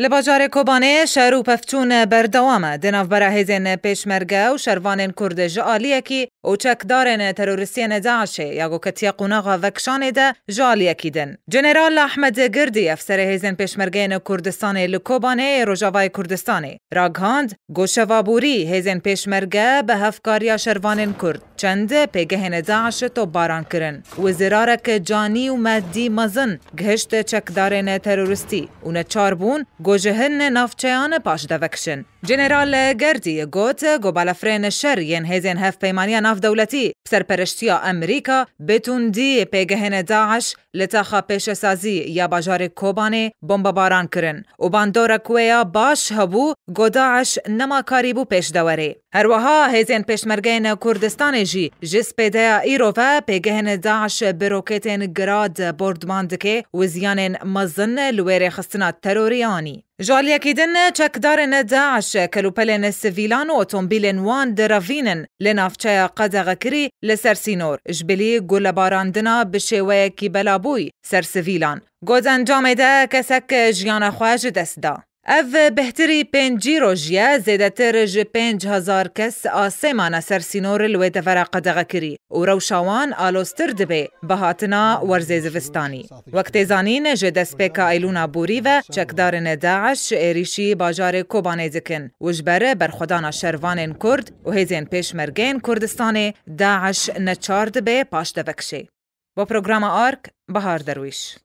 لباجار کوبانه شهر پفتون بردوامه دناف برا هزین پیشمرگه و شروان کرد جالیکی و چکدارن تروریستین داعش یاگو کتیا قناغا وکشان ده جالیکی دن. جنرال احمد گردی افسر هزین پیشمرگه کردستان لکوبانه روجاوای کردستان راگهاند گوشوابوری هزین پیشمرگه به هفکاریا شروان کرد چند پیگهن داعش تو باران کرن و زرارک جانی و مادی مزن گهشت چکدارن تروریستی و نچار بون گوجهن نافچهان پاش دوکشن. جنرال گردی گوت گوبالفرین شر ین هزین هف پیمانیا ناف دولتی سرپرشتیا امریکا بتوندی پیگهن داعش لتاخا پیش سازی یا باجار کوبانه بمب باران کرن و باندور کویا باش هبو گو داعش نما کاریبو پیش دوره. هر وها هزین پیشمرگین کردستان جی جس پیدا ایروفا پیگهن داعش بروکتین گراد بردماندکه و زیان مزن لویر خستنا تروریانی. جالیکی دن چکدارن داعش کلوپلن سویلان و اتومبیلن وان دراوینن لنافچه قدغ کری لسر سینور جبلی گل باراندنا بشوه کی بلابوی سر سویلان. گوز انجام ده کسک جیان خواج دست دا. او بهتری 5 روزیه زیدتر ج 5000 کس آسمان سر سینور لوید ورق دغ کری و روشاوان آلوستر دبه بهاتنا ورزیزوستانی. وقت زانین ج دسپیکا ایلونا بوری و چکدارن داعش ایریشی باجار کوبانه دکن و جبره برخودانا شروان کرد و هزین پیشمرگین کردستان داعش نچار دبه پاش دوکشه. با پروگرام آرک بهار درویش.